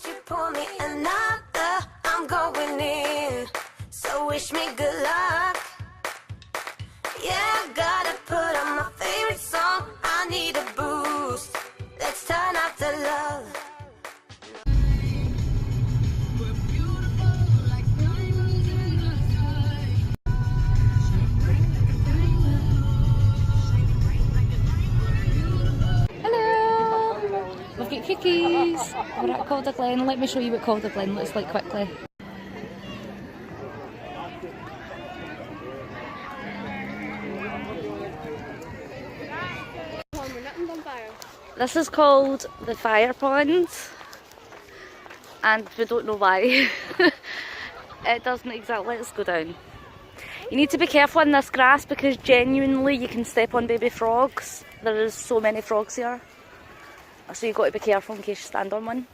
Won't you pour me another? I'm going in, so wish me good luck. Yeah, I gotta put on my favorite song. I need a boost. Let's turn up the love. Hello! We've got cookies. We're at Calderglen. Let me show you what Calderglen looks like quickly. This is called the fire pond, and we don't know why. It doesn't exactly let us go down. You need to be careful in this grass because genuinely you can step on baby frogs. There is so many frogs here, so you've got to be careful in case you stand on one.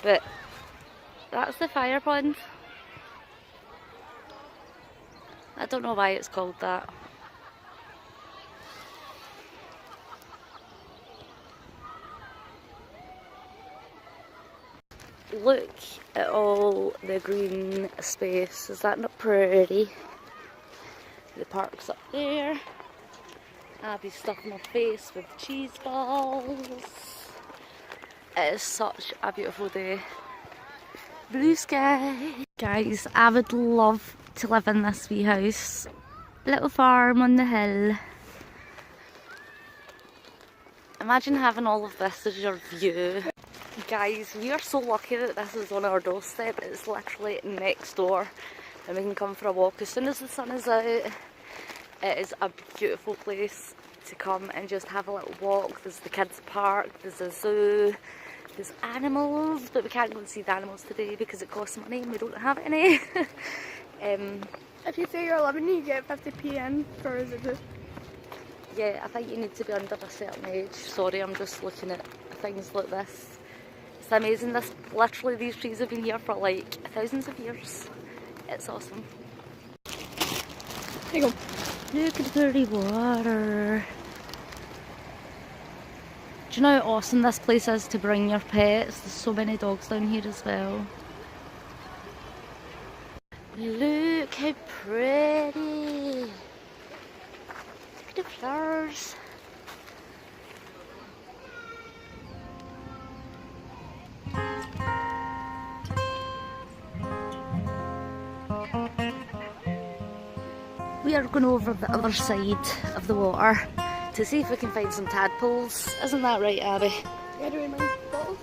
But that's the fire pond. I don't know why it's called that. Look at all the green space. Is that not pretty? The park's up there. Abbie's stuffing her face with cheese balls. It is such a beautiful day. Blue sky. Guys, I would love to live in this wee house. Little farm on the hill. Imagine having all of this as your view. Guys, we are so lucky that this is on our doorstep. It's literally next door and we can come for a walk as soon as the sun is out. It is a beautiful place to come and just have a little walk. There's the kids park, there's a zoo, there's animals, but we can't go and see the animals today because it costs money and we don't have any. If you say you're 11 you get 50p in for a zoo. Yeah, I think you need to be under a certain age. Sorry, I'm just looking at things like this. It's amazing. Literally these trees have been here for like thousands of years. It's awesome. There you go. Look at the dirty water. Do you know how awesome this place is to bring your pets? There's so many dogs down here as well. Look how pretty. Look at the flowers. We are going over the other side of the water to see if we can find some tadpoles. Isn't that right, Abbie? Yeah, do we bring bottles?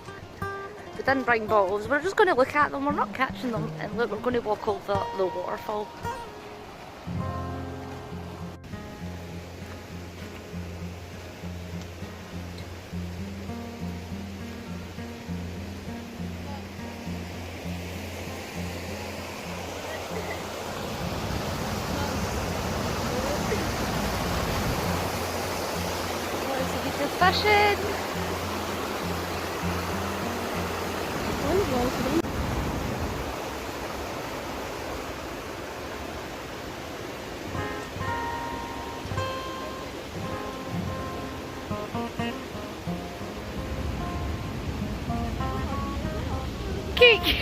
We didn't bring bottles. We're just going to look at them. We're not catching them. And look, we're going to walk over the waterfall. Fishing. Cake.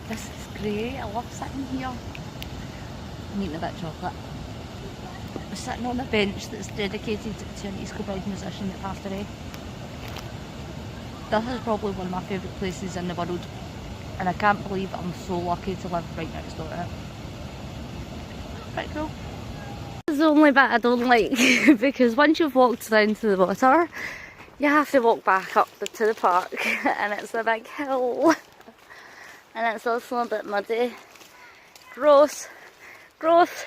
This is great, I love sitting here. I'm eating a bit of chocolate. I'm sitting on a bench that's dedicated to an East Kilbride musician that passed away. This is probably one of my favourite places in the world, and I can't believe I'm so lucky to live right next door to it. Pretty cool. This is the only bit I don't like because once you've walked down to the water, you have to walk back up to the park, and it's a big hill, and it's also a bit muddy. Gross, gross,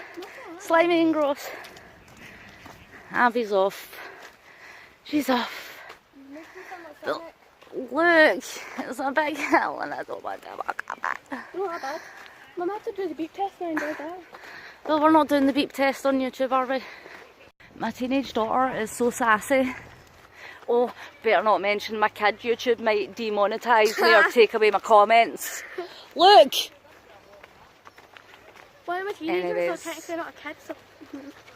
slimy and gross. Abbie's off. She's off. But look, it's a big hill and I don't want to walk up it. No, not bad. Mum had to do the beep test now and do that. Well, we're not doing the beep test on YouTube, are we? My teenage daughter is so sassy. Oh, better not mention my kid. YouTube might demonetise me or take away my comments. Look! Why am I teenager? Anyways. So technically not a kid, so...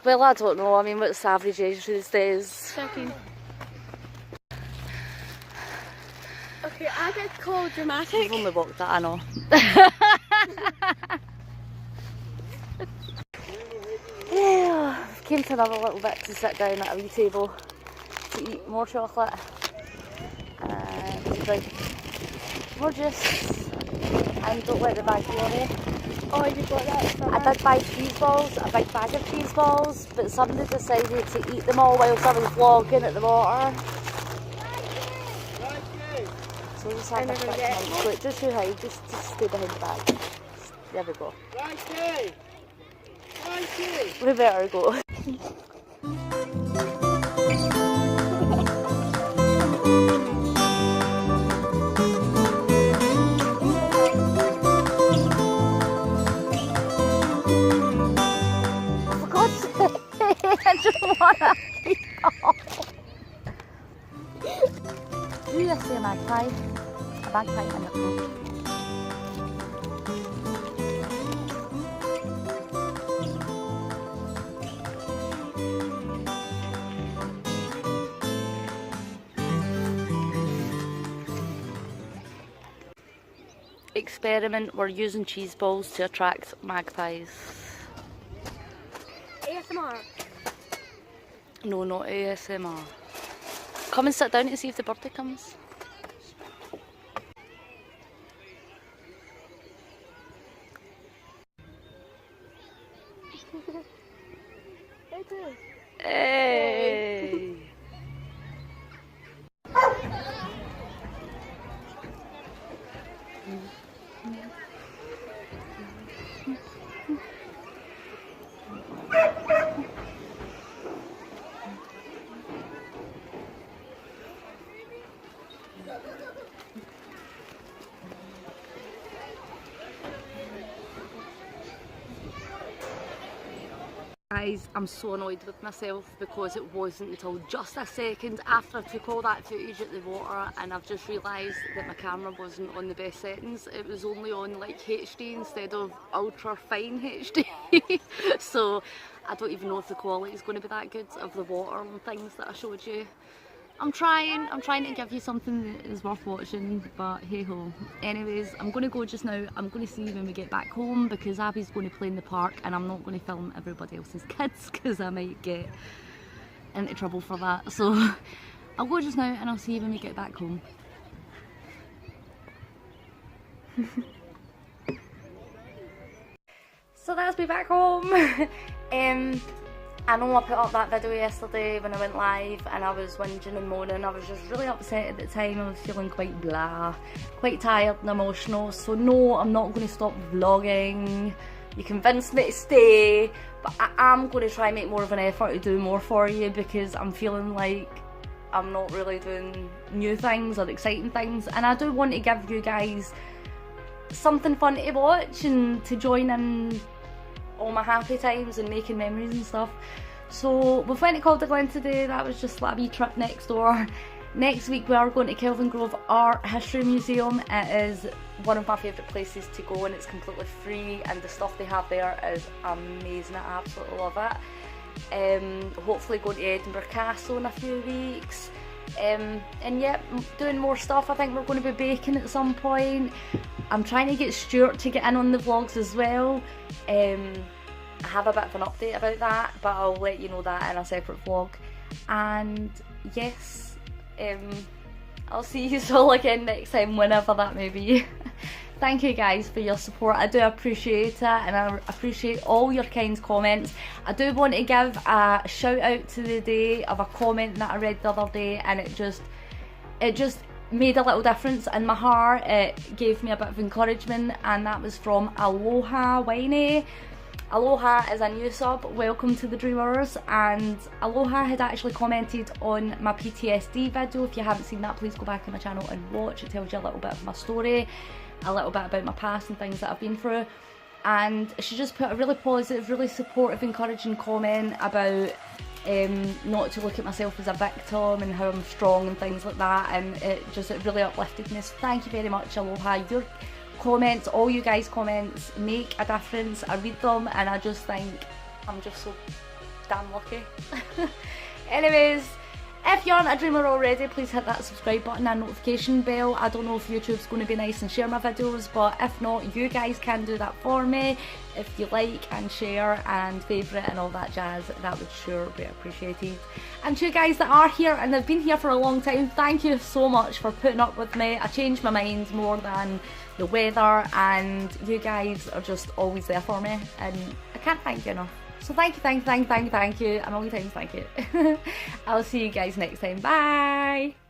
Well, I don't know. I mean, what's the average age these days? 13. Okay, I get called dramatic. I've only walked that, I know. Yeah, I've came to another little bit to sit down at a wee table to eat more chocolate and to drink more juice, and don't let the bag worry. Oh, you got that from I did buy cheese balls, a big bag of cheese balls, but somebody decided to eat them all whilst I was vlogging at the water. So we just had a 6 months. Wait, just too high, just stay behind the bag. There we go. We better go. For God's sake, I just wanna be off. Do you see a magpie? A magpie in the pool. Experiment, we're using cheese balls to attract magpies. ASMR. No, not ASMR. Come and sit down and see if the birdie comes. Hey! Guys, I'm so annoyed with myself because it wasn't until just a second after I took all that footage at the water and I've just realised that my camera wasn't on the best settings. It was only on like HD instead of ultra fine HD. So I don't even know if the quality is going to be that good of the water and things that I showed you. I'm trying to give you something that is worth watching, but hey ho. Anyways, I'm going to go just now. I'm going to see when we get back home because Abbie's going to play in the park and I'm not going to film everybody else's kids because I might get into trouble for that. So I'll go just now and I'll see you when we get back home. So that's me back home. I know I put up that video yesterday when I went live and I was whinging and moaning. I was just really upset at the time. I was feeling quite blah, quite tired and emotional. So no, I'm not going to stop vlogging. You convinced me to stay, but I am going to try and make more of an effort to do more for you because I'm feeling like I'm not really doing new things or exciting things, and I do want to give you guys something fun to watch and to join in all my happy times and making memories and stuff. So we went to Calderglen today. That was just like a wee trip next door. Next week we are going to Kelvin Grove Art History Museum. It is one of my favourite places to go and it's completely free and the stuff they have there is amazing. I absolutely love it. Hopefully going to Edinburgh Castle in a few weeks. And yeah, doing more stuff. I think we're going to be baking at some point. I'm trying to get Stuart to get in on the vlogs as well. I have a bit of an update about that, but I'll let you know that in a separate vlog. And yes, I'll see you all again next time, whenever that may be. Thank you guys for your support. I do appreciate it, and I appreciate all your kind comments. I do want to give a shout out to the day of a comment that I read the other day, and it just made a little difference in my heart. It gave me a bit of encouragement, and that was from Aloha Winey. Aloha is a new sub, welcome to the Dreamers, and Aloha had actually commented on my PTSD video. If you haven't seen that, please go back on my channel and watch. It tells you a little bit of my story, a little bit about my past and things that I've been through. And she just put a really positive, really supportive, encouraging comment about not to look at myself as a victim and how I'm strong and things like that, and it really uplifted me. So thank you very much, Aloha. Your comments, all you guys' comments make a difference. I read them and I just think I'm just so damn lucky. Anyways, if you aren't a dreamer already, please hit that subscribe button and notification bell. I don't know if YouTube's going to be nice and share my videos, but if not, you guys can do that for me. If you like and share and favourite and all that jazz, that would sure be appreciated. And to you guys that are here and have been here for a long time, thank you so much for putting up with me. I changed my mind more than the weather, and you guys are just always there for me, and I can't thank you enough. So thank you, and all the times thank you. I'll see you guys next time. Bye!